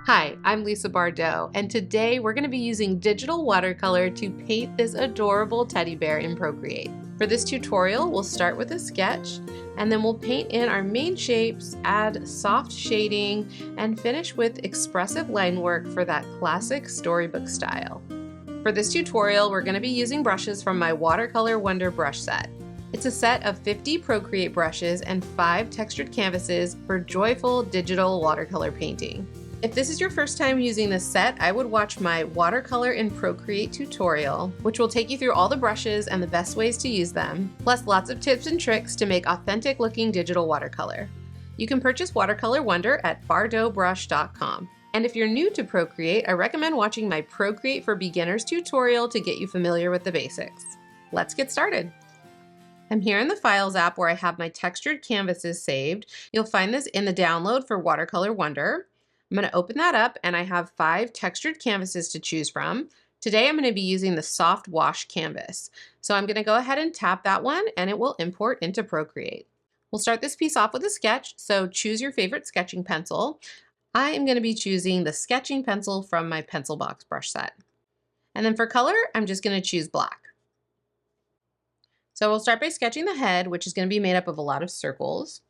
Hi, I'm Lisa Bardot, and today we're going to be using digital watercolor to paint this adorable teddy bear in Procreate. For this tutorial, we'll start with a sketch, and then we'll paint in our main shapes, add soft shading, and finish with expressive line work for that classic storybook style. For this tutorial, we're going to be using brushes from my Watercolor Wonder brush set. It's a set of 50 Procreate brushes and 5 textured canvases for joyful digital watercolor painting. If this is your first time using this set, I would watch my Watercolor in Procreate tutorial, which will take you through all the brushes and the best ways to use them, plus lots of tips and tricks to make authentic looking digital watercolor. You can purchase Watercolor Wonder at bardotbrush.com. And if you're new to Procreate, I recommend watching my Procreate for Beginners tutorial to get you familiar with the basics. Let's get started. I'm here in the Files app where I have my textured canvases saved. You'll find this in the download for Watercolor Wonder. I'm going to open that up and I have 5 textured canvases to choose from. Today I'm going to be using the soft wash canvas. So I'm going to go ahead and tap that one and it will import into Procreate. We'll start this piece off with a sketch, so choose your favorite sketching pencil. I am going to be choosing the sketching pencil from my pencil box brush set. And then for color, I'm just going to choose black. So we'll start by sketching the head, which is going to be made up of a lot of circles.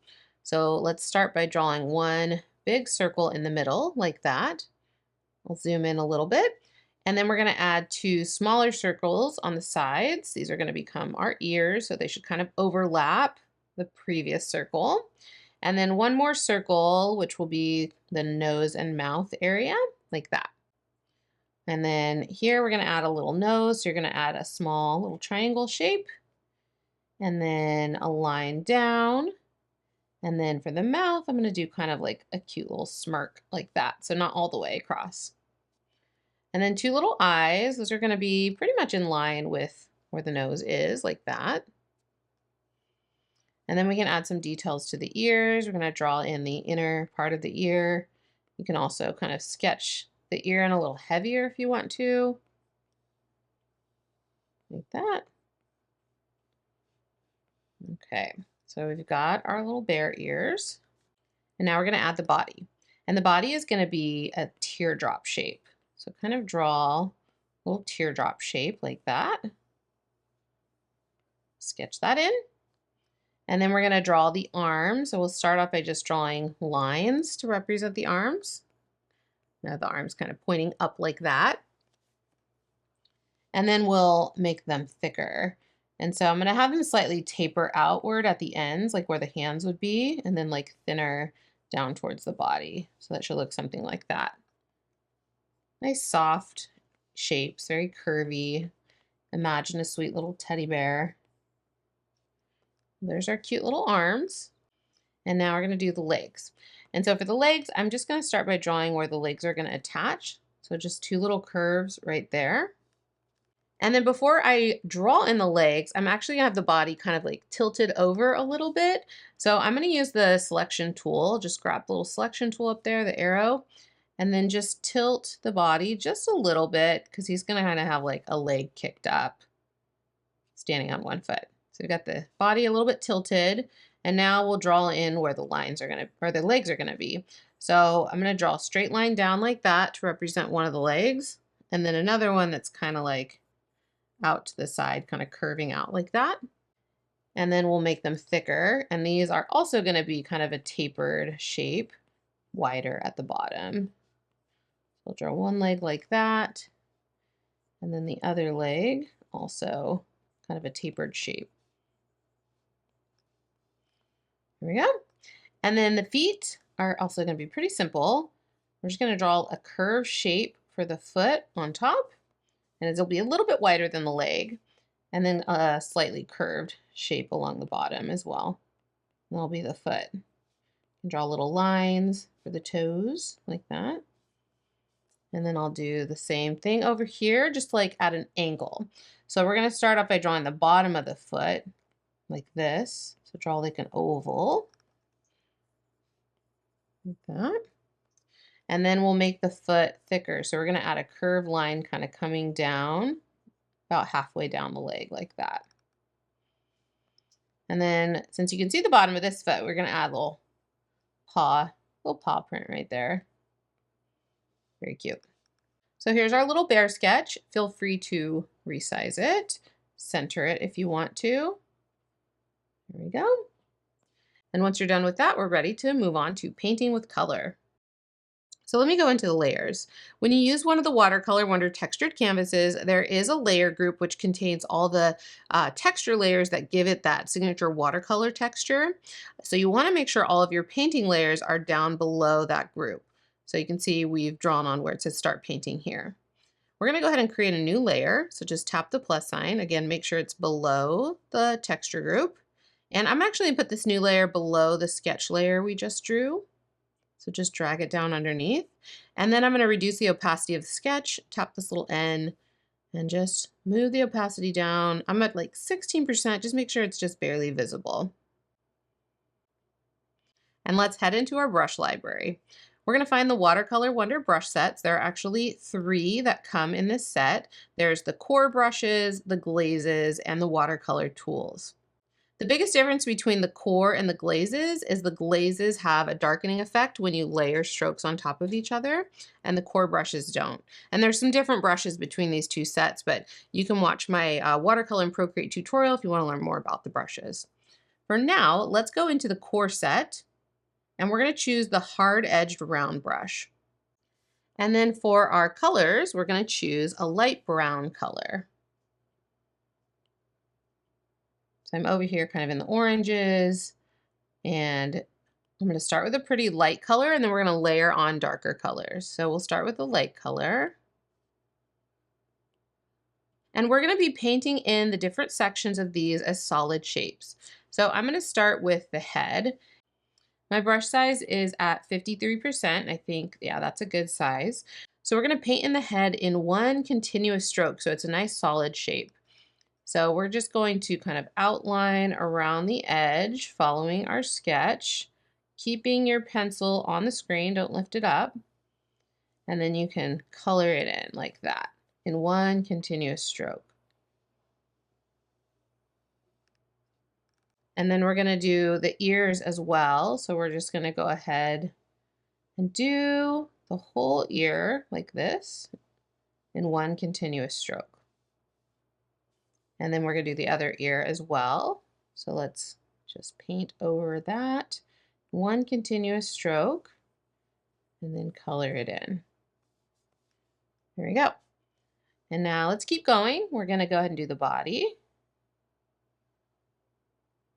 So let's start by drawing one big circle in the middle like that. I'll zoom in a little bit. And then we're going to add 2 smaller circles on the sides. These are going to become our ears, so they should kind of overlap the previous circle. And then one more circle, which will be the nose and mouth area, like that. And then here we're going to add a little nose. So you're going to add a small little triangle shape. And then a line down. And then for the mouth, I'm going to do kind of like a cute little smirk like that. So not all the way across. And then 2 little eyes. Those are going to be pretty much in line with where the nose is, like that. And then we can add some details to the ears. We're going to draw in the inner part of the ear. You can also kind of sketch the ear in a little heavier if you want to. Like that. Okay. So we've got our little bear ears, and now we're going to add the body. And the body is going to be a teardrop shape. So kind of draw a little teardrop shape like that. Sketch that in. And then we're going to draw the arms. So we'll start off by just drawing lines to represent the arms. Now the arms kind of pointing up like that. And then we'll make them thicker. And so I'm going to have them slightly taper outward at the ends, like where the hands would be, and then like thinner down towards the body. So that should look something like that. Nice soft shapes, very curvy. Imagine a sweet little teddy bear. There's our cute little arms. And now we're going to do the legs. And so for the legs, I'm just going to start by drawing where the legs are going to attach. So just 2 little curves right there. And then before I draw in the legs, I'm actually gonna have the body kind of like tilted over a little bit. So I'm gonna use the selection tool, just grab the little selection tool up there, the arrow, and then just tilt the body just a little bit because he's gonna kind of have like a leg kicked up, standing on one foot. So we've got the body a little bit tilted, and now we'll draw in where the lines are gonna, or the legs are gonna be. So I'm gonna draw a straight line down like that to represent one of the legs, and then another one that's kind of like out to the side, kind of curving out like that. And then we'll make them thicker. And these are also going to be kind of a tapered shape, wider at the bottom. We'll draw one leg like that. And then the other leg also kind of a tapered shape. Here we go. And then the feet are also going to be pretty simple. We're just going to draw a curved shape for the foot on top. And it'll be a little bit wider than the leg, and then a slightly curved shape along the bottom as well. And that'll be the foot. And draw little lines for the toes like that. And then I'll do the same thing over here, just like at an angle. So we're going to start off by drawing the bottom of the foot like this. So draw like an oval like that. And then we'll make the foot thicker. So we're going to add a curved line kind of coming down about halfway down the leg like that. And then since you can see the bottom of this foot, we're going to add a little paw print right there. Very cute. So here's our little bear sketch. Feel free to resize it, center it if you want to. There we go. And once you're done with that, we're ready to move on to painting with color. So let me go into the layers. When you use one of the Watercolor Wonder textured canvases, there is a layer group which contains all the texture layers that give it that signature watercolor texture. So you want to make sure all of your painting layers are down below that group. So you can see we've drawn on where it says start painting here. We're going to go ahead and create a new layer. So just tap the plus sign. Again, make sure it's below the texture group. And I'm actually going to put this new layer below the sketch layer we just drew. So just drag it down underneath. And then I'm going to reduce the opacity of the sketch, tap this little N, and just move the opacity down. I'm at like 16%, just make sure it's just barely visible. And let's head into our brush library. We're going to find the Watercolor Wonder brush sets. There are actually 3 that come in this set. There's the core brushes, the glazes, and the watercolor tools. The biggest difference between the core and the glazes is the glazes have a darkening effect when you layer strokes on top of each other, and the core brushes don't. And there's some different brushes between these 2 sets, but you can watch my watercolor and Procreate tutorial if you want to learn more about the brushes. For now, let's go into the core set, and we're going to choose the hard-edged round brush. And then for our colors, we're going to choose a light brown color. So I'm over here kind of in the oranges, and I'm going to start with a pretty light color, and then we're going to layer on darker colors. So we'll start with the light color. And we're going to be painting in the different sections of these as solid shapes. So I'm going to start with the head. My brush size is at 53%. I think, yeah, that's a good size. So we're going to paint in the head in one continuous stroke, so it's a nice solid shape. So we're just going to kind of outline around the edge following our sketch, keeping your pencil on the screen, don't lift it up. And then you can color it in like that in one continuous stroke. And then we're going to do the ears as well. So we're just going to go ahead and do the whole ear like this in one continuous stroke. And then we're going to do the other ear as well. So let's just paint over that. One continuous stroke, and then color it in. There we go. And now let's keep going. We're going to go ahead and do the body.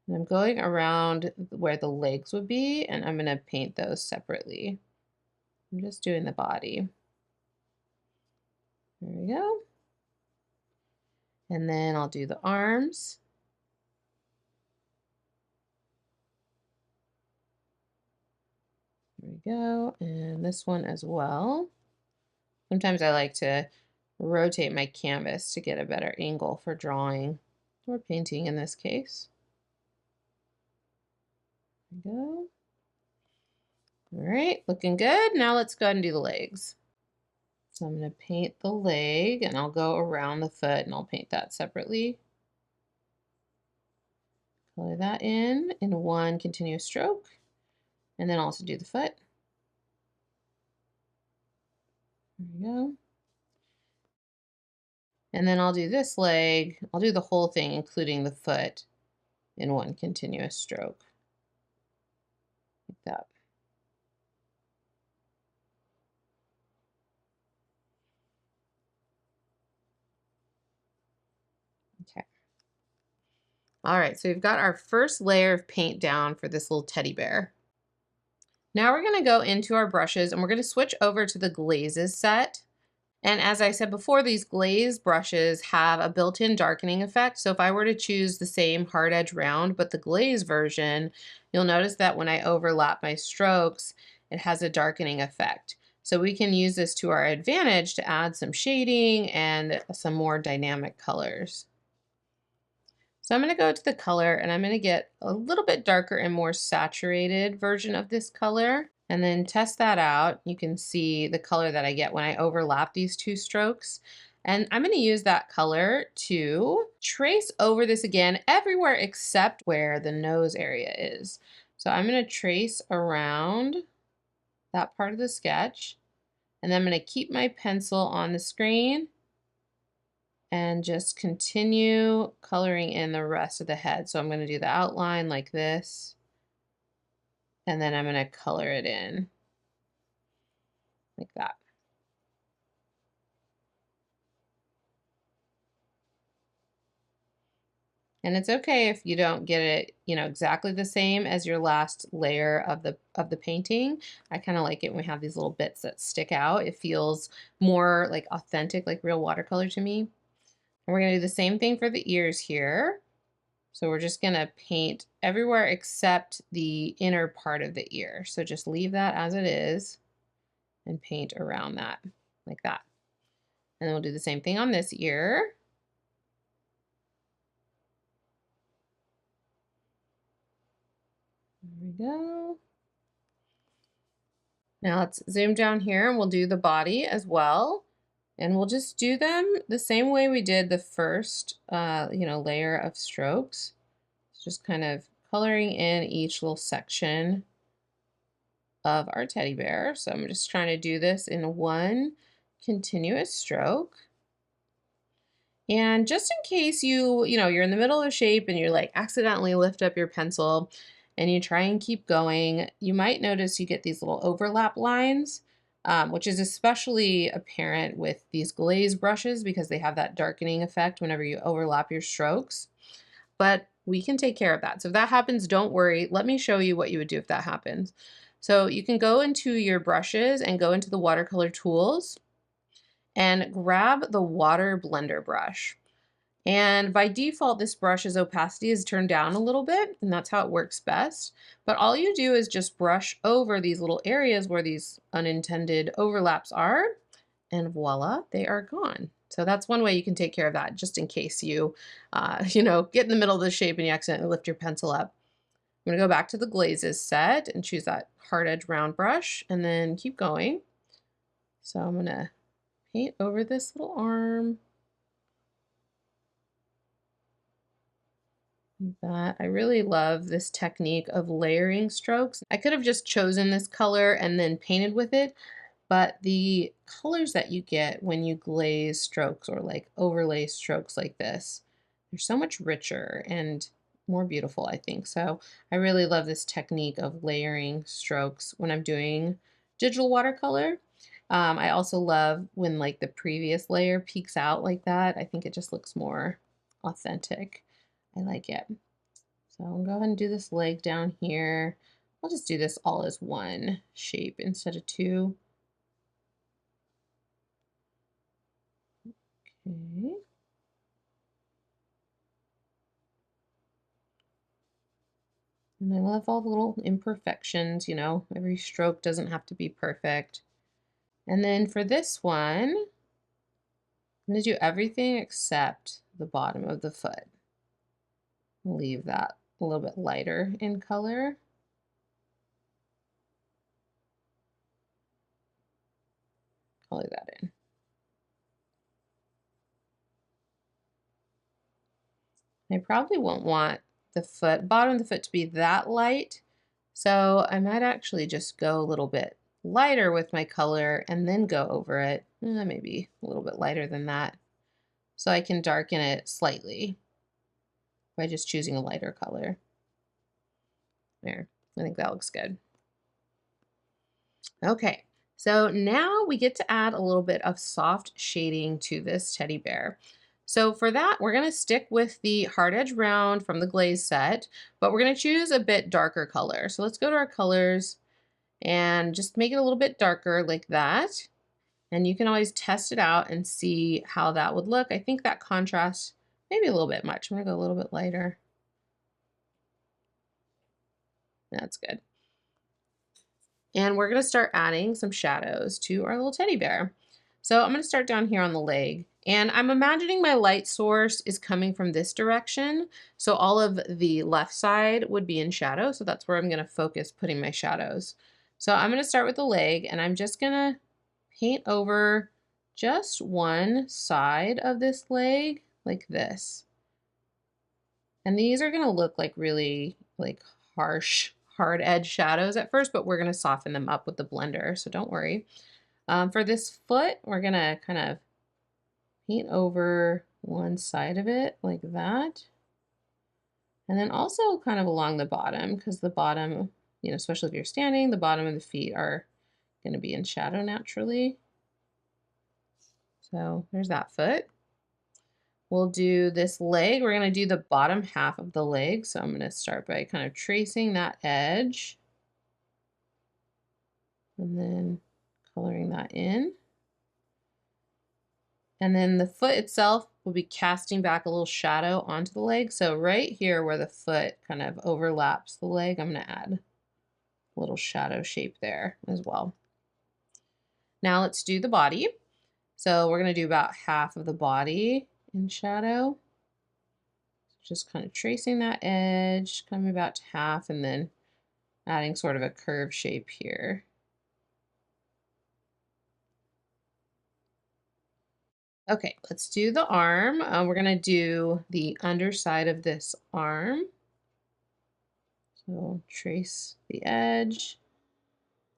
And I'm going around where the legs would be, and I'm going to paint those separately. I'm just doing the body. There we go. And then I'll do the arms. There we go. And this one as well. Sometimes I like to rotate my canvas to get a better angle for drawing or painting in this case. There we go. All right, looking good. Now let's go ahead and do the legs. So I'm going to paint the leg, and I'll go around the foot, and I'll paint that separately. Color that in one continuous stroke, and then also do the foot. There we go. And then I'll do this leg. I'll do the whole thing, including the foot, in one continuous stroke. Like that. Okay. All right, so we've got our first layer of paint down for this little teddy bear. Now we're going to go into our brushes, and we're going to switch over to the glazes set. And as I said before, these glaze brushes have a built-in darkening effect. So if I were to choose the same hard edge round, but the glaze version, you'll notice that when I overlap my strokes, it has a darkening effect. So we can use this to our advantage to add some shading and some more dynamic colors. So I'm going to go to the color, and I'm going to get a little bit darker and more saturated version of this color, and then test that out. You can see the color that I get when I overlap these 2 strokes. And I'm going to use that color to trace over this again everywhere except where the nose area is. So I'm going to trace around that part of the sketch, And then I'm going to keep my pencil on the screen and just continue coloring in the rest of the head. So I'm going to do the outline like this, and then I'm going to color it in like that. And it's okay if you don't get it, exactly the same as your last layer of the painting. I kind of like it when we have these little bits that stick out. It feels more like authentic, like real watercolor to me. And we're going to do the same thing for the ears here. So we're just going to paint everywhere except the inner part of the ear. So just leave that as it is and paint around that like that. And then we'll do the same thing on this ear. There we go. Now let's zoom down here and we'll do the body as well. And we'll just do them the same way we did the first, layer of strokes. Just kind of coloring in each little section of our teddy bear. So I'm just trying to do this in one continuous stroke. And just in case you're in the middle of a shape and you like accidentally lift up your pencil and you try and keep going, you might notice you get these little overlap lines, which is especially apparent with these glaze brushes because they have that darkening effect whenever you overlap your strokes. But we can take care of that. So if that happens, don't worry. Let me show you what you would do if that happens. So you can go into your brushes and go into the watercolor tools and grab the water blender brush. And by default, this brush's opacity is turned down a little bit, and that's how it works best. But all you do is just brush over these little areas where these unintended overlaps are, and voila, they are gone. So that's one way you can take care of that, just in case you, get in the middle of the shape and you accidentally lift your pencil up. I'm gonna go back to the glazes set and choose that hard edge round brush and then keep going. So I'm gonna paint over this little arm. That I really love this technique of layering strokes. I could have just chosen this color and then painted with it, but the colors that you get when you glaze strokes or like overlay strokes like this, they're so much richer and more beautiful, I think. So I really love this technique of layering strokes when I'm doing digital watercolor. I also love when like the previous layer peeks out like that. I think it just looks more authentic. I like it. So I'll go ahead and do this leg down here. I'll just do this all as one shape instead of two. Okay. And I love all the little imperfections, every stroke doesn't have to be perfect. And then for this one, I'm going to do everything except the bottom of the foot. Leave that a little bit lighter in color. Color that in. I probably won't want the bottom of the foot to be that light, so I might actually just go a little bit lighter with my color and then go over it, maybe a little bit lighter than that, so I can darken it slightly by just choosing a lighter color. There, I think that looks good. Okay, so now we get to add a little bit of soft shading to this teddy bear. So for that, we're gonna stick with the hard edge round from the glaze set, but we're gonna choose a bit darker color. So let's go to our colors and just make it a little bit darker like that. And you can always test it out and see how that would look. I think that contrast maybe a little bit much. I'm gonna go a little bit lighter. That's good. And we're gonna start adding some shadows to our little teddy bear. So I'm gonna start down here on the leg. And I'm imagining my light source is coming from this direction. So all of the left side would be in shadow. So that's where I'm gonna focus putting my shadows. So I'm gonna start with the leg and I'm just gonna paint over just one side of this leg like this. And these are gonna look like really like harsh, hard edge shadows at first, but we're gonna soften them up with the blender, so don't worry. For this foot, we're gonna kind of paint over one side of it like that. And then also kind of along the bottom, because the bottom, you know, especially if you're standing, the bottom of the feet are gonna be in shadow naturally. So there's that foot. We'll do this leg. We're gonna do the bottom half of the leg. So I'm gonna start by kind of tracing that edge and then coloring that in. And then the foot itself will be casting back a little shadow onto the leg. So right here where the foot kind of overlaps the leg, I'm gonna add a little shadow shape there as well. Now let's do the body. So we're gonna do about half of the body in shadow. Just kind of tracing that edge, coming about to half, and then adding sort of a curve shape here. Okay, let's do the arm. We're gonna do the underside of this arm. So trace the edge,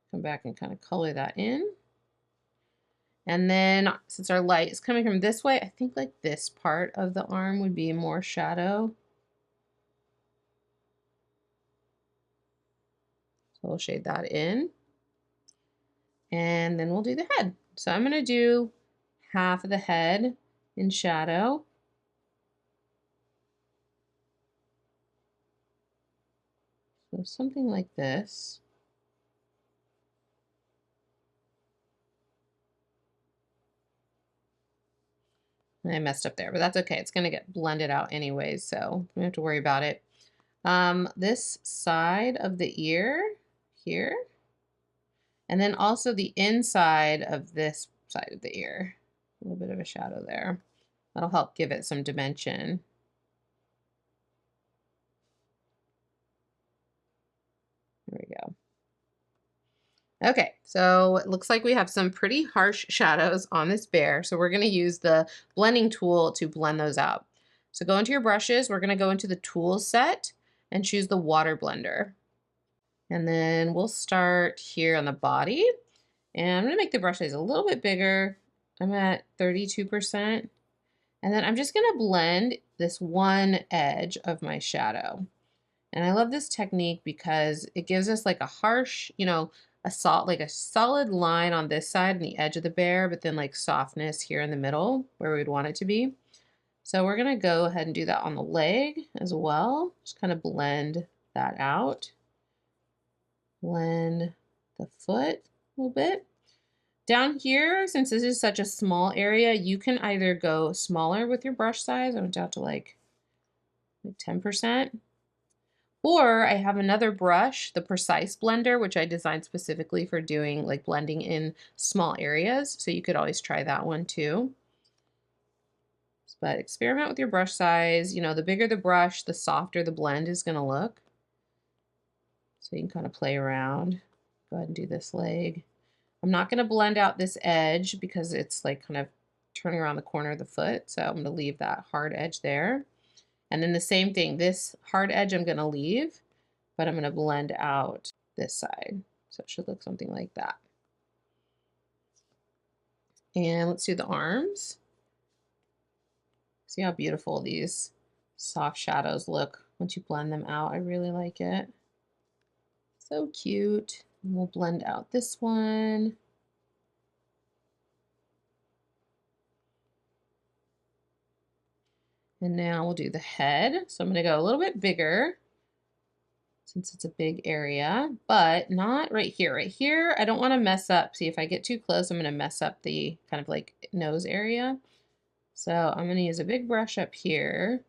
come back and kind of color that in. And then since our light is coming from this way, I think like this part of the arm would be more shadow. So we'll shade that in. And then we'll do the head. So I'm gonna do half of the head in shadow. So something like this. And I messed up there, but that's okay. It's gonna get blended out anyways, so we don't have to worry about it. This side of the ear here, and then also the inside of this side of the ear. A little bit of a shadow there. That'll help give it some dimension. There we go. Okay, so it looks like we have some pretty harsh shadows on this bear. So we're gonna use the blending tool to blend those out. So go into your brushes, we're gonna go into the tools set and choose the water blender. And then we'll start here on the body. And I'm gonna make the brush size a little bit bigger. I'm at 32%. And then I'm just gonna blend this one edge of my shadow. And I love this technique because it gives us like a harsh, you know, a solid line on this side and the edge of the bear, but then like softness here in the middle where we'd want it to be. So we're gonna go ahead and do that on the leg as well. Just kind of blend that out. Blend the foot a little bit. Down here, since this is such a small area, you can either go smaller with your brush size. I went down to like 10%. Or I have another brush, the Precise Blender, which I designed specifically for doing like blending in small areas. So you could always try that one too. But experiment with your brush size. You know, the bigger the brush, the softer the blend is gonna look. So you can kind of play around. Go ahead and do this leg. I'm not gonna blend out this edge because it's like kind of turning around the corner of the foot. So I'm gonna leave that hard edge there. And then the same thing, this hard edge I'm gonna leave, but I'm gonna blend out this side. So it should look something like that. And let's do the arms. See how beautiful these soft shadows look once you blend them out. I really like it. So cute. And we'll blend out this one. And now we'll do the head. So I'm gonna go a little bit bigger since it's a big area, but not right here. Right here, I don't wanna mess up. See, if I get too close, I'm gonna mess up the kind of like nose area. So I'm gonna use a big brush up here,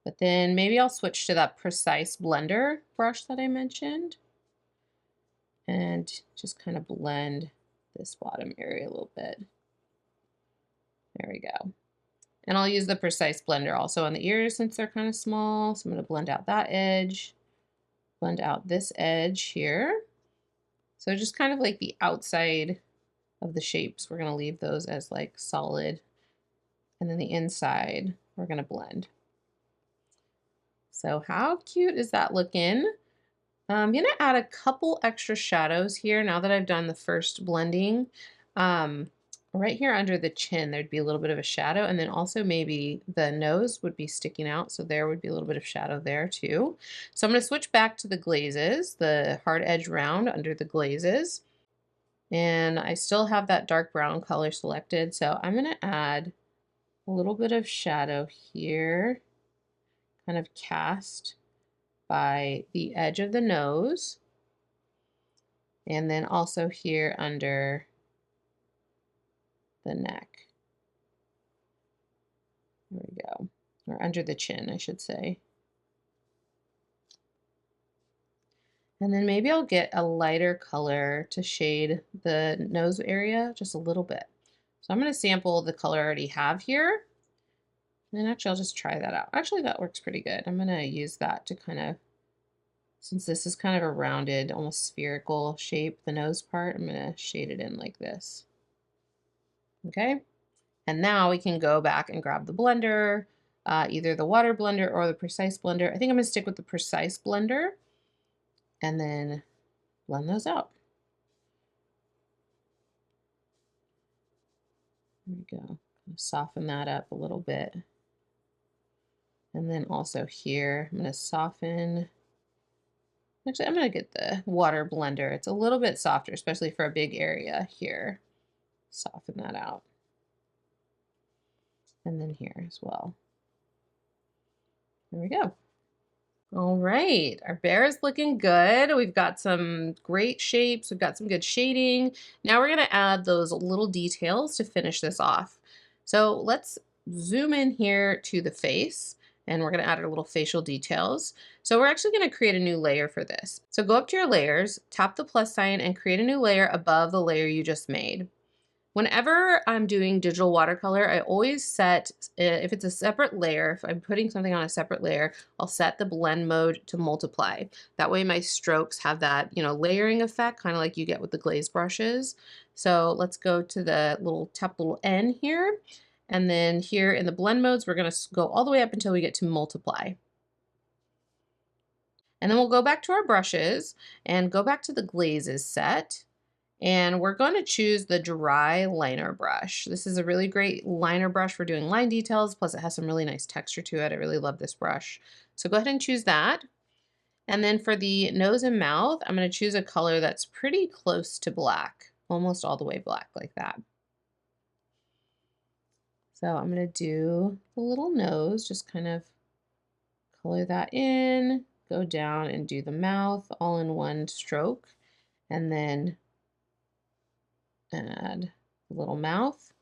but then maybe I'll switch to that Precise Blender brush that I mentioned and just kind of blend this bottom area a little bit. There we go. And I'll use the Precise Blender also on the ears since they're kind of small. So I'm going to blend out that edge, blend out this edge here. So just kind of like the outside of the shapes, we're going to leave those as like solid. And then the inside, we're going to blend. So how cute is that looking? I'm going to add a couple extra shadows here now that I've done the first blending. right here under the chin, there'd be a little bit of a shadow, and then also maybe the nose would be sticking out, so there would be a little bit of shadow there too. So I'm going to switch back to the glazes, the hard edge round under the glazes, and I still have that dark brown color selected, so I'm going to add a little bit of shadow here, kind of cast by the edge of the nose, and then also here under the neck. There we go. Or under the chin, I should say. And then maybe I'll get a lighter color to shade the nose area just a little bit. So I'm going to sample the color I already have here. And actually, I'll just try that out. Actually, that works pretty good. I'm going to use that to kind of, since this is kind of a rounded, almost spherical shape, the nose part, I'm going to shade it in like this. Okay. And now we can go back and grab the blender, either the water blender or the precise blender. I think I'm going to stick with the precise blender and then blend those out. There we go. Soften that up a little bit. And then also here, I'm going to soften. Actually, I'm going to get the water blender. It's a little bit softer, especially for a big area here. Soften that out. And then here as well. There we go. All right, our bear is looking good. We've got some great shapes. We've got some good shading. Now we're gonna add those little details to finish this off. So let's zoom in here to the face, and we're gonna add our little facial details. So we're actually gonna create a new layer for this. So go up to your layers, tap the plus sign, and create a new layer above the layer you just made. Whenever I'm doing digital watercolor, I always set, if it's a separate layer, if I'm putting something on a separate layer, I'll set the blend mode to multiply. That way my strokes have that, layering effect, kind of like you get with the glaze brushes. So let's go to the tap little N here. And then here in the blend modes, we're going to go all the way up until we get to multiply. And then we'll go back to our brushes and go back to the glazes set. And we're going to choose the dry liner brush. This is a really great liner brush for doing line details, plus it has some really nice texture to it. I really love this brush. So go ahead and choose that. And then for the nose and mouth, I'm going to choose a color that's pretty close to black, almost all the way black like that. So I'm going to do the little nose, just kind of color that in, go down and do the mouth all in one stroke, and then add a little mouth.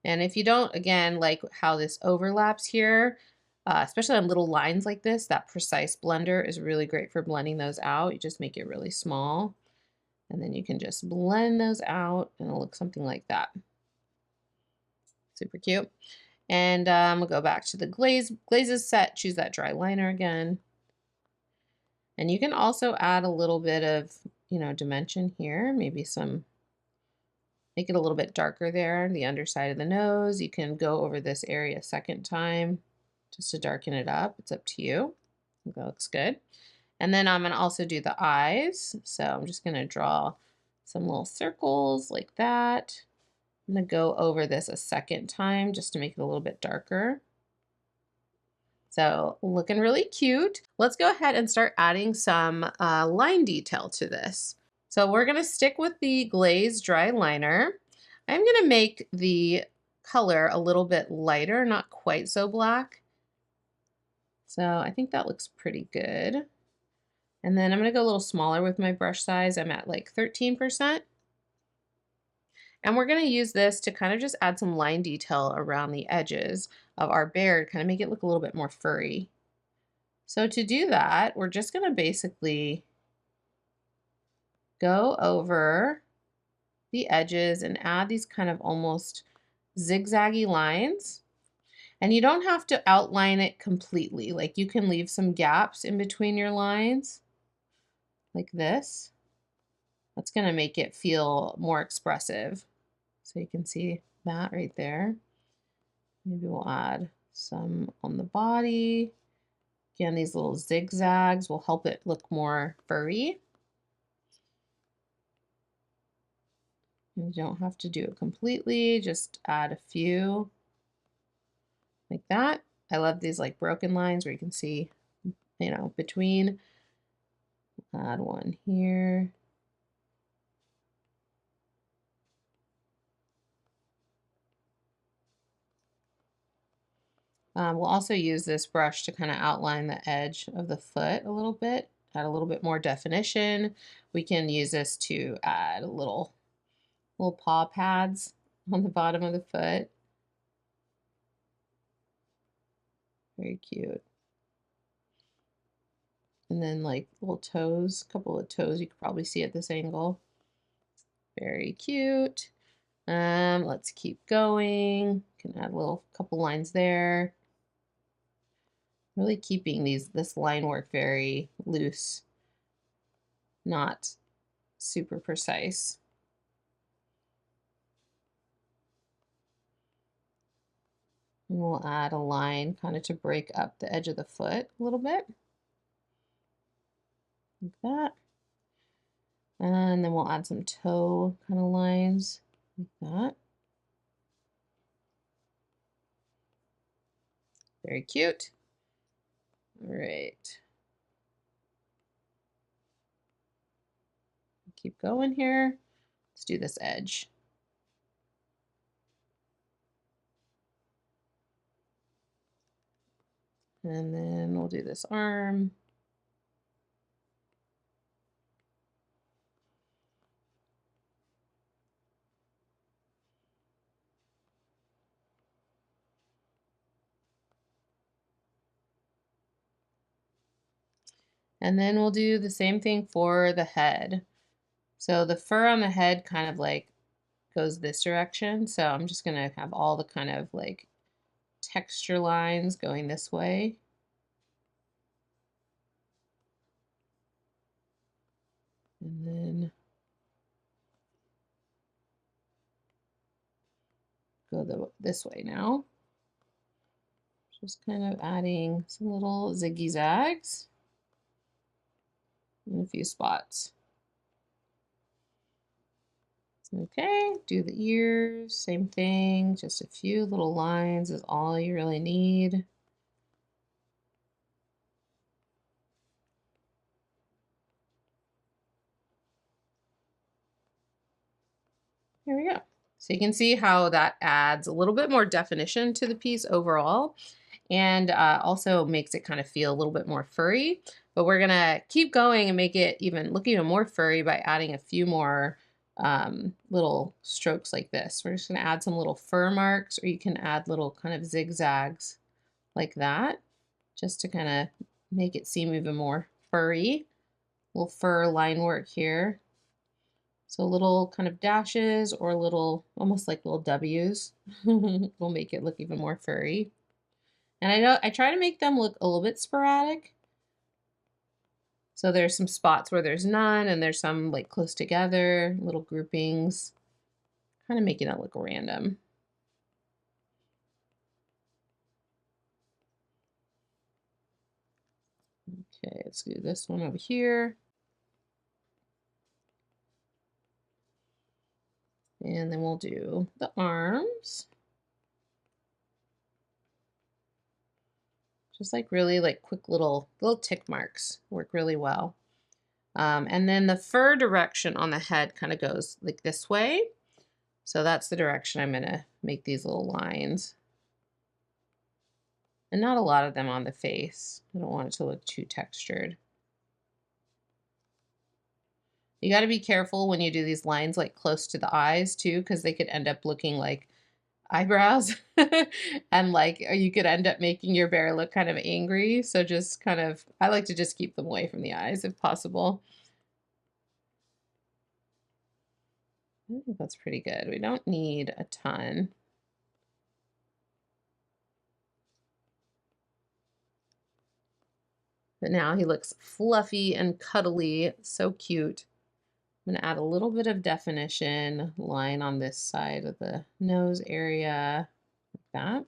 And if you don't, again, like how this overlaps here, especially on little lines like this, that precise blender is really great for blending those out. You just make it really small, and then you can just blend those out and it'll look something like that. Super cute. And we'll go back to the glazes set, choose that dry liner again. And you can also add a little bit of, dimension here, maybe make it a little bit darker there, the underside of the nose. You can go over this area a second time just to darken it up. It's up to you. I think that looks good. And then I'm gonna also do the eyes. So I'm just gonna draw some little circles like that. I'm gonna go over this a second time just to make it a little bit darker. So looking really cute. Let's go ahead and start adding some line detail to this. So we're gonna stick with the glaze dry liner. I'm gonna make the color a little bit lighter, not quite so black. So I think that looks pretty good. And then I'm gonna go a little smaller with my brush size. I'm at like 13%. And we're gonna use this to kind of just add some line detail around the edges of our bear, kind of make it look a little bit more furry. So to do that, we're just gonna basically go over the edges and add these kind of almost zigzaggy lines. And you don't have to outline it completely. Like you can leave some gaps in between your lines like this. That's gonna make it feel more expressive. So you can see that right there. Maybe we'll add some on the body. Again, these little zigzags will help it look more furry. You don't have to do it completely, just add a few like that. I love these like broken lines where you can see, you know, between. Add one here. We'll also use this brush to kind of outline the edge of the foot a little bit, add a little bit more definition. We can use this to add little paw pads on the bottom of the foot. Very cute. And then like little toes, a couple of toes you could probably see at this angle. Very cute. Let's keep going. Can add a little couple lines there. Really keeping this line work very loose, not super precise. And we'll add a line kind of to break up the edge of the foot a little bit. Like that. And then we'll add some toe kind of lines like that. Very cute. All right. Keep going here. Let's do this edge. And then we'll do this arm. And then we'll do the same thing for the head. So the fur on the head kind of like goes this direction. So I'm just gonna have all the kind of like texture lines going this way. And then go this way now. Just kind of adding some little ziggy zags in a few spots. Okay, do the ears, same thing, just a few little lines is all you really need. There we go. So you can see how that adds a little bit more definition to the piece overall, and also makes it kind of feel a little bit more furry. But we're gonna keep going and make it look even more furry by adding a few more little strokes like this. We're just gonna add some little fur marks, or you can add little kind of zigzags like that, just to kind of make it seem even more furry. Little fur line work here. So little kind of dashes or little, almost like little W's will make it look even more furry. And I try to make them look a little bit sporadic. So there's some spots where there's none, and there's some like close together, little groupings, kind of making it look random. Okay, let's do this one over here. And then we'll do the arms. Just like really like quick little tick marks work really well. And then the fur direction on the head kind of goes like this way. So that's the direction I'm gonna make these little lines. And not a lot of them on the face. I don't want it to look too textured. You got to be careful when you do these lines like close to the eyes too, because they could end up looking like eyebrows and like you could end up making your bear look kind of angry. So just kind of, I like to just keep them away from the eyes if possible. I think that's pretty good. We don't need a ton. But now he looks fluffy and cuddly, so cute. I'm gonna add a little bit of definition line on this side of the nose area, like that.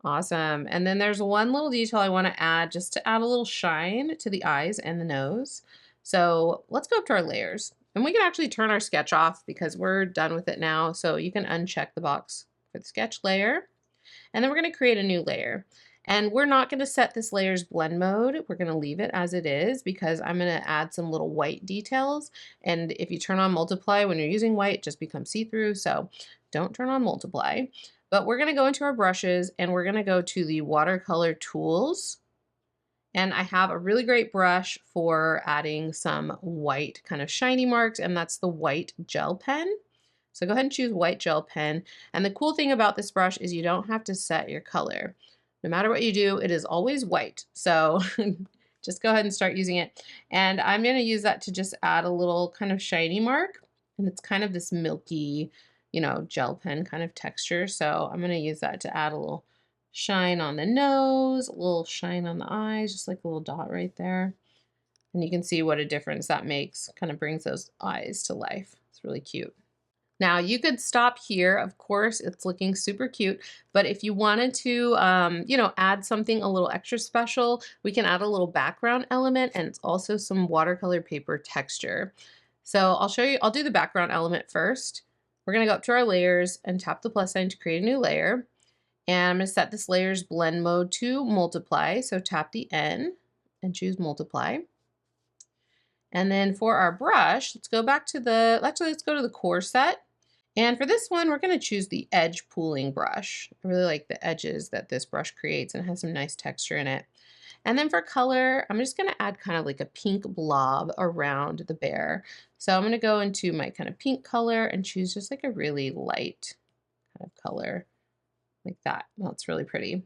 Awesome. And then there's one little detail I want to add just to add a little shine to the eyes and the nose. So let's go up to our layers. And we can actually turn our sketch off because we're done with it now. So you can uncheck the box for the sketch layer. And then we're going to create a new layer. And we're not going to set this layer's blend mode. We're going to leave it as it is because I'm going to add some little white details. And if you turn on multiply when you're using white, it just becomes see-through. So don't turn on multiply. But we're going to go into our brushes and we're going to go to the watercolor tools. And I have a really great brush for adding some white kind of shiny marks, and that's the white gel pen. So go ahead and choose white gel pen. And the cool thing about this brush is you don't have to set your color. No matter what you do, it is always white. So just go ahead and start using it. And I'm going to use that to just add a little kind of shiny mark. And it's kind of this milky, you know, gel pen kind of texture. So I'm going to use that to add a little shine on the nose, a little shine on the eyes, just like a little dot right there. And you can see what a difference that makes. Kind of brings those eyes to life. It's really cute. Now you could stop here. Of course, it's looking super cute, but if you wanted to, you know, add something a little extra special, we can add a little background element, and it's also some watercolor paper texture. So I'll show you, I'll do the background element first. We're gonna go up to our layers and tap the plus sign to create a new layer. And I'm gonna set this layer's blend mode to multiply. So tap the N and choose multiply. And then for our brush, let's go back to the, actually let's go to the core set. And for this one, we're going to choose the edge pooling brush. I really like the edges that this brush creates and it has some nice texture in it. And then for color, I'm just going to add kind of like a pink blob around the bear. So I'm going to go into my kind of pink color and choose just like a really light kind of color like that. Well, it's really pretty.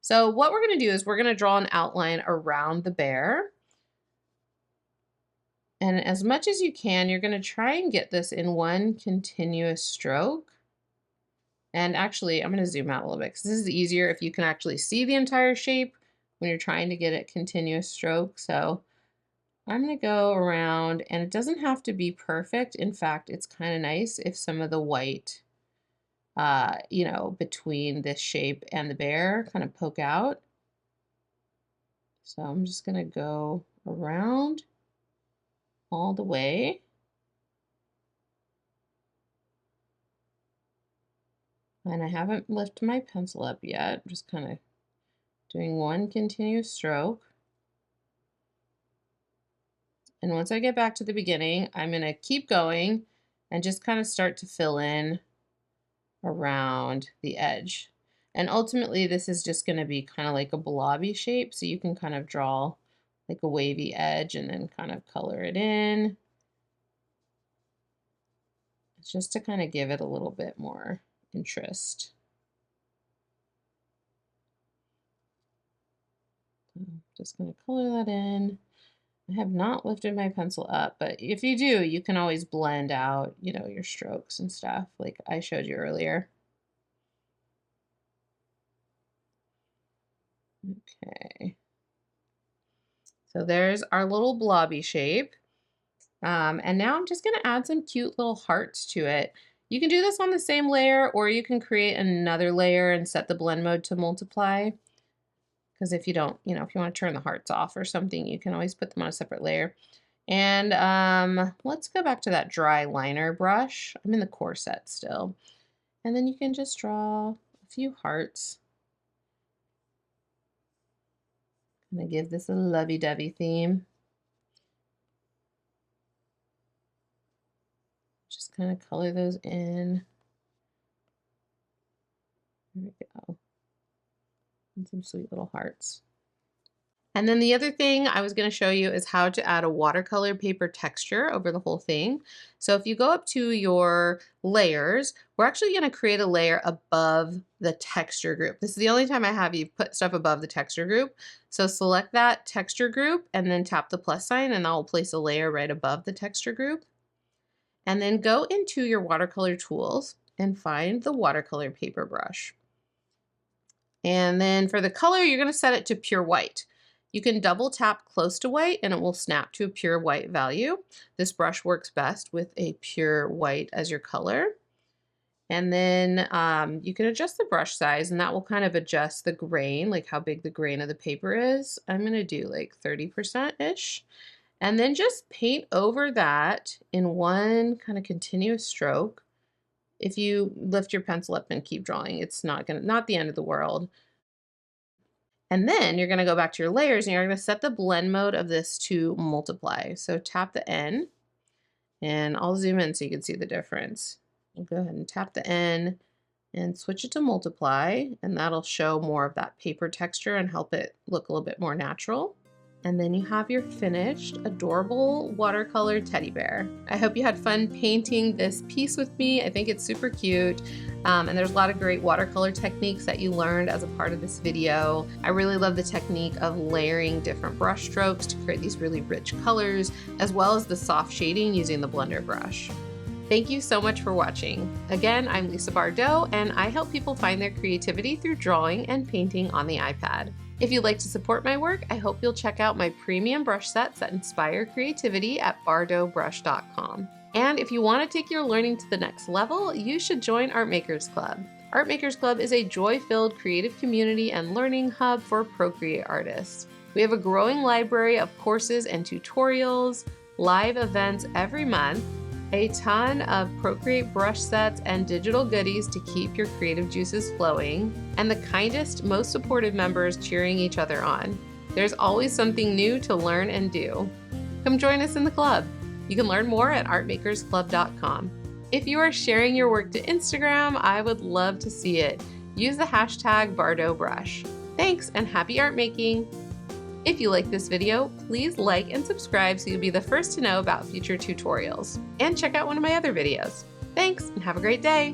So what we're going to do is we're going to draw an outline around the bear. And as much as you can, you're going to try and get this in one continuous stroke. And actually, I'm going to zoom out a little bit because this is easier if you can actually see the entire shape when you're trying to get it continuous stroke. So I'm going to go around, and it doesn't have to be perfect. In fact, it's kind of nice if some of the white, you know, between this shape and the bear kind of poke out. So I'm just going to go around all the way. And I haven't lifted my pencil up yet. I'm just kind of doing one continuous stroke. And once I get back to the beginning, I'm going to keep going and just kind of start to fill in around the edge. And ultimately, this is just going to be kind of like a blobby shape. So you can kind of draw like a wavy edge and then kind of color it in. It's just to kind of give it a little bit more interest. I'm just going to color that in. I have not lifted my pencil up, but if you do, you can always blend out, you know, your strokes and stuff like I showed you earlier. Okay. So there's our little blobby shape. And now I'm just going to add some cute little hearts to it. You can do this on the same layer, or you can create another layer and set the blend mode to multiply. Because if you don't, you know, if you want to turn the hearts off or something, you can always put them on a separate layer. And let's go back to that dry liner brush. I'm in the core set still. And then you can just draw a few hearts. I'm going to give this a lovey-dovey theme. Just kind of color those in. There we go. And some sweet little hearts. And then the other thing I was going to show you is how to add a watercolor paper texture over the whole thing. So if you go up to your layers, we're actually going to create a layer above the texture group. This is the only time I have you put stuff above the texture group. So select that texture group and then tap the plus sign, and I'll place a layer right above the texture group. And then go into your watercolor tools and find the watercolor paper brush. And then for the color, you're going to set it to pure white. You can double tap close to white and it will snap to a pure white value. This brush works best with a pure white as your color. And then you can adjust the brush size, and that will kind of adjust the grain, like how big the grain of the paper is. I'm going to do like 30%-ish. And then just paint over that in one kind of continuous stroke. If you lift your pencil up and keep drawing, it's not the end of the world. And then you're gonna go back to your layers and you're gonna set the blend mode of this to multiply. So tap the N, and I'll zoom in so you can see the difference. We'll go ahead and tap the N and switch it to multiply, and that'll show more of that paper texture and help it look a little bit more natural. And then you have your finished, adorable watercolor teddy bear. I hope you had fun painting this piece with me. I think it's super cute. And there's a lot of great watercolor techniques that you learned as a part of this video. I really love the technique of layering different brush strokes to create these really rich colors, as well as the soft shading using the blender brush. Thank you so much for watching. Again, I'm Lisa Bardot, and I help people find their creativity through drawing and painting on the iPad. If you'd like to support my work, I hope you'll check out my premium brush sets that inspire creativity at bardotbrush.com. And if you want to take your learning to the next level, you should join Art Makers Club. Art Makers Club is a joy-filled creative community and learning hub for Procreate artists. We have a growing library of courses and tutorials, live events every month, a ton of Procreate brush sets and digital goodies to keep your creative juices flowing, and the kindest, most supportive members cheering each other on. There's always something new to learn and do. Come join us in the club. You can learn more at artmakersclub.com. If you are sharing your work to Instagram, I would love to see it. Use the hashtag BardotBrush. Thanks, and happy art making! If you like this video, please like and subscribe so you'll be the first to know about future tutorials. And check out one of my other videos. Thanks, and have a great day!